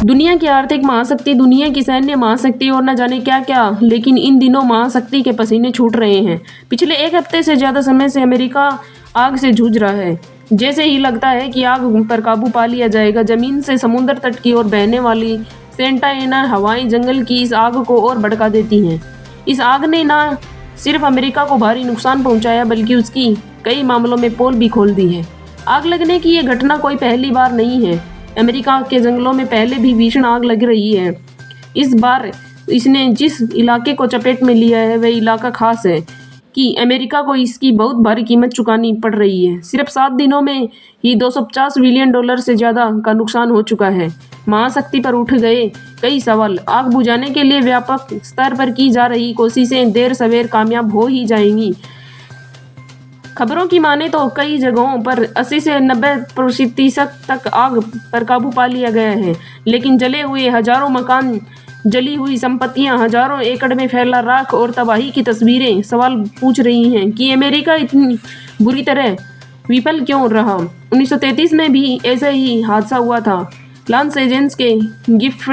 दुनिया की आर्थिक महाशक्ति, दुनिया की सैन्य महाशक्ति और न जाने क्या क्या, लेकिन इन दिनों महाशक्ति के पसीने छूट रहे हैं। पिछले एक हफ्ते से ज़्यादा समय से अमेरिका आग से जूझ रहा है। जैसे ही लगता है कि आग पर काबू पा लिया जाएगा, जमीन से समुद्र तट की ओर बहने वाली सेंटा एना हवाएं जंगल की इस आग को और भड़का देती हैं। इस आग ने न सिर्फ अमेरिका को भारी नुकसान पहुंचाया, बल्कि उसकी कई मामलों में पोल भी खोल दी है। आग लगने की ये घटना कोई पहली बार नहीं है। अमेरिका के जंगलों में पहले भी भीषण आग लग रही है। इस बार इसने जिस इलाके को चपेट में लिया है वह इलाका खास है कि अमेरिका को इसकी बहुत भारी कीमत चुकानी पड़ रही है। सिर्फ 7 दिनों में ही $250 बिलियन से ज़्यादा का नुकसान हो चुका है। महाशक्ति पर उठ गए कई सवाल। आग बुझाने के लिए व्यापक स्तर पर की जा रही कोशिशें देर सवेर कामयाब हो ही जाएंगी। खबरों की माने तो कई जगहों पर 80 से 90% तक आग पर काबू पा लिया गया है, लेकिन जले हुए हजारों मकान, जली हुई संपत्तियां, हजारों एकड़ में फैला राख और तबाही की तस्वीरें सवाल पूछ रही हैं कि अमेरिका इतनी बुरी तरह विफल क्यों रहा। 1933 में भी ऐसा ही हादसा हुआ था। लॉस एंजल्स के गिफ्ट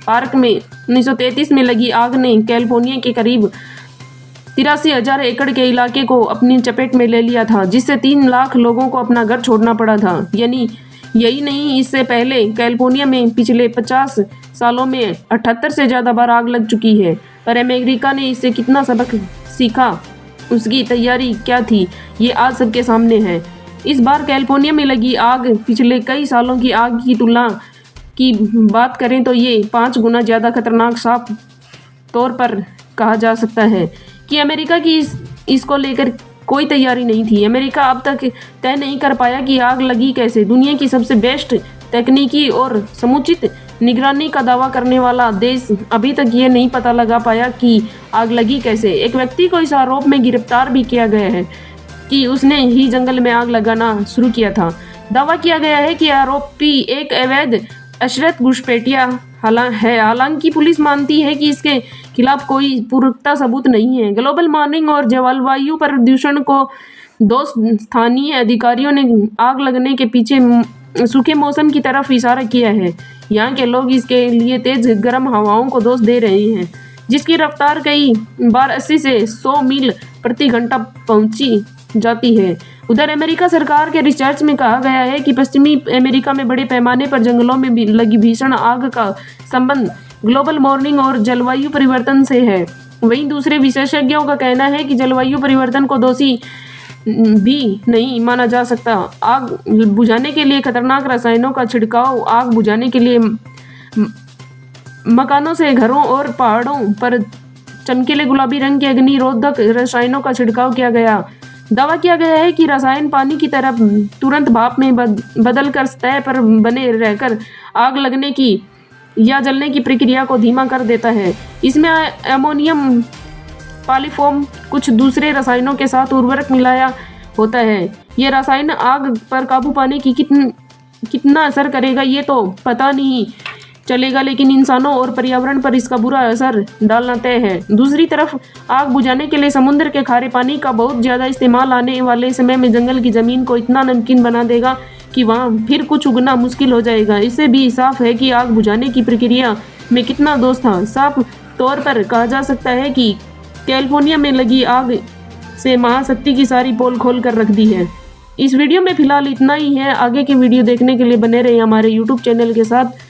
पार्क में 1933 में लगी आग ने कैलिफोर्निया के करीब 83,000 एकड़ के इलाके को अपनी चपेट में ले लिया था, जिससे 3 लाख लोगों को अपना घर छोड़ना पड़ा था। यानी यही नहीं, इससे पहले कैलिफोर्निया में पिछले 50 सालों में 78 से ज़्यादा बार आग लग चुकी है। पर अमेरिका ने इससे कितना सबक सीखा, उसकी तैयारी क्या थी, ये आज सबके सामने है। इस बार कैलिफोर्निया में लगी आग पिछले कई सालों की आग की तुलना की बात करें तो ये 5 गुना ज़्यादा खतरनाक साफ तौर पर कहा जा सकता है कि अमेरिका की इसको लेकर कोई तैयारी नहीं थी। अमेरिका अब तक तय नहीं कर पाया कि आग लगी कैसे। दुनिया की सबसे बेस्ट तकनीकी और समुचित निगरानी का दावा करने वाला देश अभी तक ये नहीं पता लगा पाया कि आग लगी कैसे। एक व्यक्ति को इस आरोप में गिरफ्तार भी किया गया है कि उसने ही जंगल में आग लगाना शुरू किया था। दावा किया गया है कि आरोपी एक अवैध अशरत घुसपैठिया है। हालांकि पुलिस मानती है कि इसके खिलाफ कोई पुख्ता सबूत नहीं है। ग्लोबल वार्मिंग और जलवायु प्रदूषण को दोष स्थानीय अधिकारियों ने आग लगने के पीछे सूखे मौसम की तरफ इशारा किया है। यहाँ के लोग इसके लिए तेज गर्म हवाओं को दोष दे रहे हैं, जिसकी रफ्तार कई बार 80 से 100 मील प्रति घंटा पहुंची जाती है। उधर अमेरिका सरकार के रिसर्च में कहा गया है कि पश्चिमी अमेरिका में बड़े पैमाने पर जंगलों में लगी भीषण आग का संबंध ग्लोबल वार्मिंग और जलवायु परिवर्तन से है। वहीं दूसरे विशेषज्ञों का कहना है कि जलवायु परिवर्तन को दोषी भी नहीं माना जा सकता। आग बुझाने के लिए खतरनाक रसायनों का छिड़काव, आग बुझाने के लिए मकानों से घरों और पहाड़ों पर चमकीले गुलाबी रंग के अग्निरोधक रसायनों का छिड़काव किया गया। दावा किया गया है कि रसायन पानी की तरह तुरंत भाप में बदल कर सतह पर बने रहकर आग लगने की या जलने की प्रक्रिया को धीमा कर देता है। इसमें अमोनियम पॉलीफोम कुछ दूसरे रसायनों के साथ उर्वरक मिलाया होता है। ये रसायन आग पर काबू पाने की कितना असर करेगा ये तो पता नहीं चलेगा, लेकिन इंसानों और पर्यावरण पर इसका बुरा असर डालना तय है। दूसरी तरफ आग बुझाने के लिए समुद्र के खारे पानी का बहुत ज़्यादा इस्तेमाल आने वाले समय में जंगल की ज़मीन को इतना नमकीन बना देगा कि वहाँ फिर कुछ उगना मुश्किल हो जाएगा। इससे भी साफ है कि आग बुझाने की प्रक्रिया में कितना दोष था। साफ तौर पर कहा जा सकता है कि कैलिफोर्निया में लगी आग से महाशक्ति की सारी पोल खोल कर रख दी है। इस वीडियो में फिलहाल इतना ही है। आगे के वीडियो देखने के लिए बने रहिए हमारे YouTube चैनल के साथ।